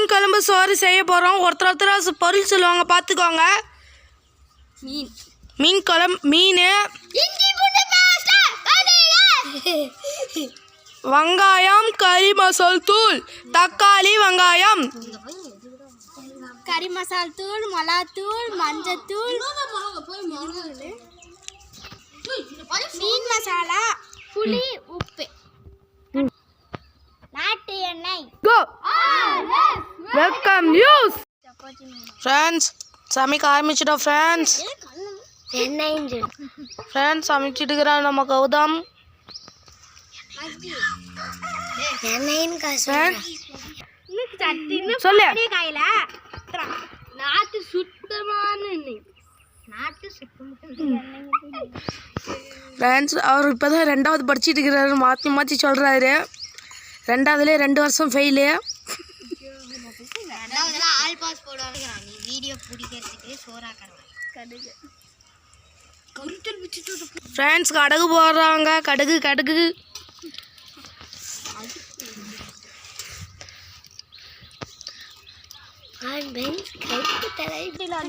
மீன் குழம்பு சோறு செய்ய போகிறோம். ஒருத்தர் பொருள் சொல்லுவாங்க, பார்த்துக்கோங்க. மீன் குழம்பு, மீன், வெங்காயம், கறி மசால் தூள், தக்காளி, வெங்காயம், கறி மசால் தூள், மிளகாத்தூள், மஞ்சத்தூள், மீன் மசாலா, புளி, உப்பு, நாட்டு எண்ணெய். கோ வெல்கம் நியூஸ் ஃப்ரெண்ட்ஸ். சமைக்க ஆரம்பிச்சிட்டோம் ஃப்ரெண்ட்ஸ். ஃப்ரெண்ட்ஸ் சமைச்சிட்டு இருக்கிறான் நம்ம கௌதம். சொல்லு. நாட்டு சுத்தமான எண்ணெய். ஃப்ரெண்ட்ஸ் அவர் இப்போ தான் 2வது படிச்சுட்டு இருக்கிறாரு. மாற்றி மாற்றி சொல்கிறாரு. 2வதுலேயே 2 வருஷம் ஃபெயிலு. ஆல் பாஸ் போடுவாங்க. வீடியோ பிடிக்கிறதுக்கு ஃப்ரெண்ட்ஸ் கடுகு போடுறாங்க. கடுகு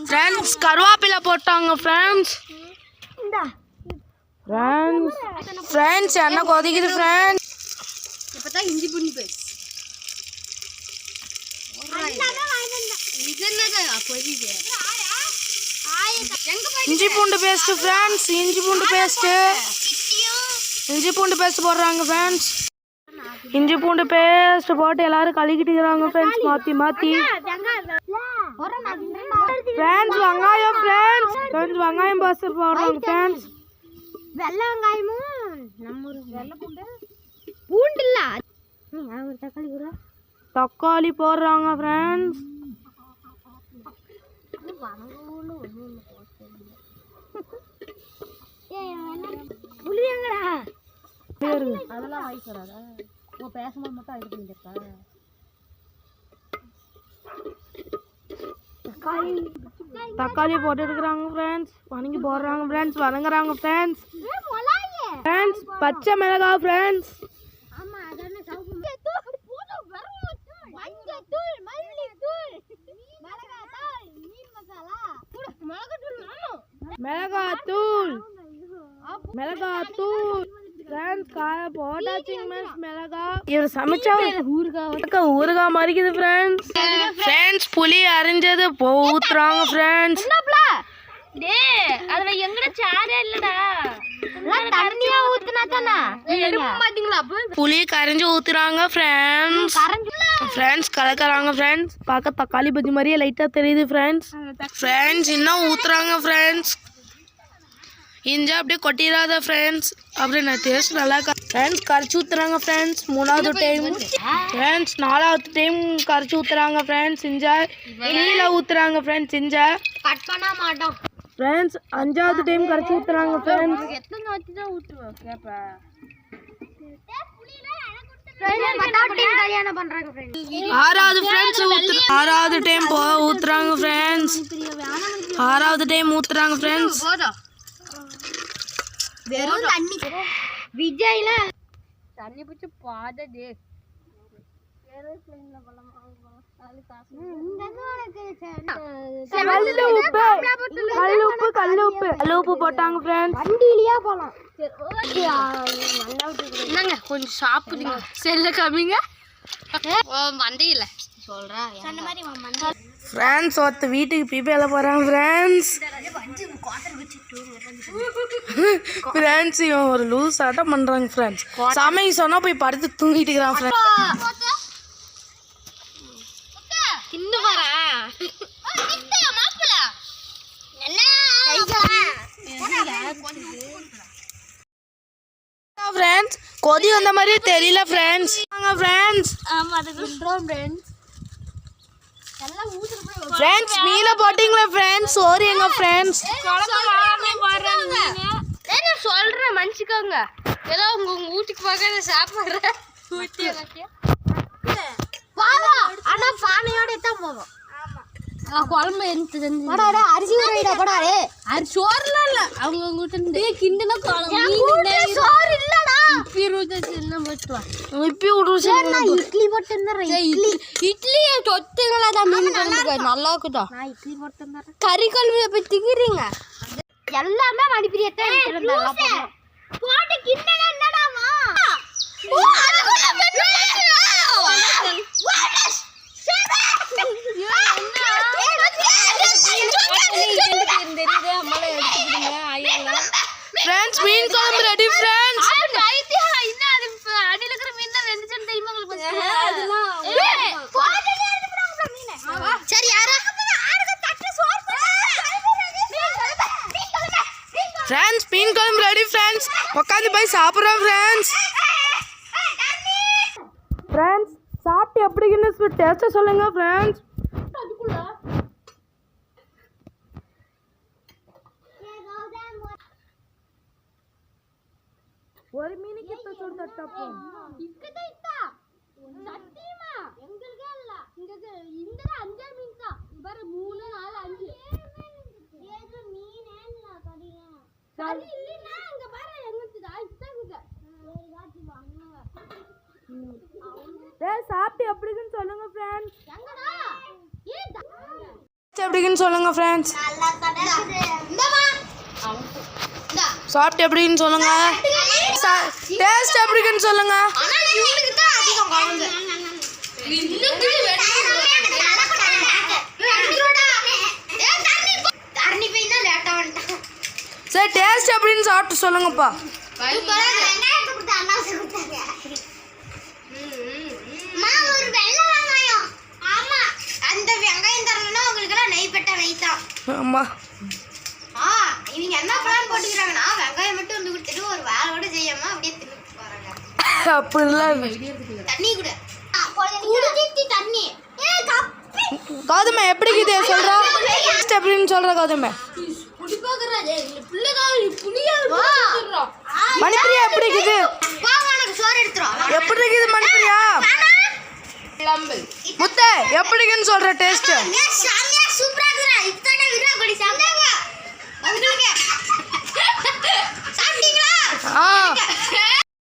ஃப்ரெண்ட்ஸ் கருவேப்பிலை போட்டாங்க ஃப்ரெண்ட்ஸ். ஃப்ரெண்ட்ஸ் என்ன கொதிக்குது ஃப்ரெண்ட்ஸ். இப்பதான் இஞ்சி பூண்டு பேஸ்ட். இஞ்சி பூண்டு பேஸ்ட் ஃப்ரெண்ட்ஸ். இஞ்சி பூண்டு பேஸ்ட் போடுறாங்க ஃப்ரெண்ட்ஸ். இஞ்சி பூண்டு பேஸ்ட் போட்டு எல்லாரும் கழுகிட்டு இருக்கிறாங்க ஃப்ரெண்ட்ஸ், மாற்றி ஃப்ரெண்ட்ஸ். வெங்காயம் ஃப்ரெண்ட்ஸ் வெங்காயம் பேஸ்ட் போடுறாங்க ஃப்ரெண்ட்ஸ். வெள்ளை வெங்காயமும் நம்ம வெள்ளை பூண்டு இல்ல, தக்காளி போடுறாங்க ஃப்ரெண்ட்ஸ். அதெல்லாம் வாய்ஸ் வராதா? பேசும்போது மட்டும் அது பண்ணிருக்கா? தக்காளி போட்டு இருக்கிறாங்க ஃப்ரெண்ட்ஸ். வணங்கி போடுறாங்க ஃப்ரெண்ட்ஸ். வணங்குறாங்க ஃப்ரெண்ட்ஸ். ஃப்ரெண்ட்ஸ் பச்சை மிளகாய் ஃப்ரெண்ட்ஸ். மிளகாத்தூள் ஃப்ரெண்ட்ஸ். காய போட்டாச்சிங்க ஃப்ரெண்ட்ஸ். மிளகாய் இவர் சமைச்சா ஊறுகாய் மறிக்குது ஃப்ரெண்ட்ஸ். ஃப்ரெண்ட்ஸ் புளி அரிஞ்சது ஊத்துறாங்க ஃப்ரெண்ட்ஸ். அதுல எங்கட சாரே இல்லடா, தண்ணியா ஊத்துனா தானா பாத்தீங்களா? புளி கரைஞ்சு ஊத்துறாங்க ஃப்ரெண்ட்ஸ். ஃப்ரெண்ட்ஸ் கலக்கறாங்க ஃப்ரெண்ட்ஸ். பார்க்க தக்காளி பஜ்ஜி மாதிரியே லைட்டா தெரியுது ஃப்ரெண்ட்ஸ். ஃப்ரெண்ட்ஸ் இன்னும் ஊத்துறாங்க ஃப்ரெண்ட்ஸ். இஞ்சா அப்படியே கொட்டிடாத ஃப்ரெண்ட்ஸ். அப்படியே நான் டேஸ்ட் நல்லா ஃப்ரெண்ட்ஸ். கரைச்சி ஊத்துறாங்க ஃப்ரெண்ட்ஸ் 3வது டைம் ஃப்ரெண்ட்ஸ். 4வது டைம் கரைச்சி ஊத்துறாங்க ஃப்ரெண்ட்ஸ். இஞ்சா கீழே ஊத்துறாங்க ஃப்ரெண்ட்ஸ். இஞ்சா கட் பண்ண மாட்டோம் ஃப்ரெண்ட்ஸ். 5வது டைம் கரைச்சி ஊத்துறாங்க ஃப்ரெண்ட்ஸ். எத்தனை வாட்டி தான் ஊத்துவ கேப்ப? 6வது ஃப்ரெண்ட்ஸ் 6வது டைம் ஊத்துறாங்க ஃப்ரெண்ட்ஸ். 6வது டைம் ஊத்துறாங்க ஃப்ரெண்ட்ஸ். வெறும் தண்ணி விஜய்ல தண்ணி பிடிச்சி பாதே கல்லுப்பு போட்டாங்க ஃப்ரெண்ட்ஸ். வண்டியிலேயே போலாம். கொஞ்சம் சாப்பிடுங்க. செல்ல கம்மிங்க வண்டியில ஃப்ரெண்ட்ஸ். ஒருத்த வீட்டுக்கு பிபேல போறாங்க ஃப்ரெண்ட்ஸ். ஃப்ரெண்ட்ஸ் இவன் ஒரு லூஸ் ஆட்டம் பண்றாங்க ஃப்ரெண்ட்ஸ். சமைக்க சொன்னா போய் படுத்து தூங்கிட்டு இருக்கிறான் ஃப்ரெண்ட்ஸ். ஃப்ரெண்ட்ஸ் கொதி வந்த மாதிரியே தெரியல ஃப்ரெண்ட்ஸ். ஃப்ரெண்ட்ஸ் ஃப்ரெண்ட்ஸ் மீனை போட்டிங்களா ஃப்ரெண்ட்ஸ்? சோறு எங்க ஃப்ரெண்ட்ஸ்? சொல்றேன் மன்னிச்சுக்கோங்க. ஏதோ உங்க வீட்டுக்கு பார்க்க சாப்பிட்றேன். ஆனா பானையோட தான் போவோம். குழம்பு அரிசி சோறுலாம் இல்ல. அவங்க கிட்ட கிண்டுனா சோறு இல்லடா. இப்பி ருசி என்ன பட்டுவா இப்பி விடுச்சு இட்லி போட்டு இட்லி இட்லி தொத்துங்களா தான் மீன் குழம்பு நல்லா இருக்குதா நான் இட்லி போட்டு கறி குழம்பு போய் திக்கிறீங்க எல்லாமே மணிப்பிரியத்தை போட்டு கிண்ணல என்னடாமா ஃப்ரெண்ட்ஸ் மீன் குழம்பு ரெடி ஃப்ரெண்ட்ஸ் அடியில இருக்கிற மீன் தான் வெந்துச்சுன்னு தெரியுமா உங்களுக்கு சரி யாரா ஃப்ரெண்ட்ஸ் மீன் குழம்பு ரெடி ஃப்ரெண்ட்ஸ் உட்காந்து போய் சாப்பிட்றோம் ஃப்ரெண்ட்ஸ் ஃப்ரெண்ட்ஸ் சாப்பிட்டு எப்படின்னு டேஸ்ட்டை சொல்லுங்க ஃப்ரெண்ட்ஸ் ஒரு மீனுக்கு இப்ப சொல்ற தப்பு இக்கதா இத்தா சத்தியமா எங்களுக்கே இல்ல இந்த அஞ்சு மீன் தான் பாரு 3 4 5 ஏது மீனே இல்ல கடியா சரி இல்லனா அங்க பாரு எங்கதுடா இத்தங்குது ஏய் காட்டி வாங்க டேய் சாப்பிட்டு எப்படின்னு சொல்லுங்க ஃப்ரெண்ட்ஸ் எங்கடா ஏடா எப்படின்னு சொல்லுங்க ஃப்ரெண்ட்ஸ் நல்லா கடக்குது இந்தமா சாப்பிட்டு எப்படின்னு சொல்லுங்க டேஸ்ட் எப்படின்னு சொல்லுங்க ஆனா இவங்களுக்கு தான் அதிகம் குழம்பு இன்னும் தண்ணி போய் தான் லேட்டா வந்துட்டான் சரி டேஸ்ட் எப்படின்னு சாப்பிட்டு சொல்லுங்கப்பா ஒரு வெள்ளை வெங்காயம் ஆமா அந்த வெங்காயம் தரணும்னா உங்களுக்கு எல்லாம் நெய்பட்ட நெய்தான் ஆமா இவங்க என்ன பிளான் போட்டுக்கிறாங்கன்னா வெங்காயம் மட்டும் வந்து கொடுத்துட்டு ஒரு வேலையோட செய்யாம அப்படியே தின்னு போறாங்க அப்படிலாம் தண்ணி கூட குடிச்சிட்டு தண்ணி கௌதம எப்படி இது சொல்றா டேஸ்ட் எப்படின்னு சொல்ற கௌதம மணிப்பிரியா எப்படி இருக்குது சோறு எடுத்துரும் எப்படி இருக்குது மணிப்பிரியா முத்தை எப்படின்னு சொல்ற டேஸ்ட் சூப்பரா இருக்குடா இத்தனை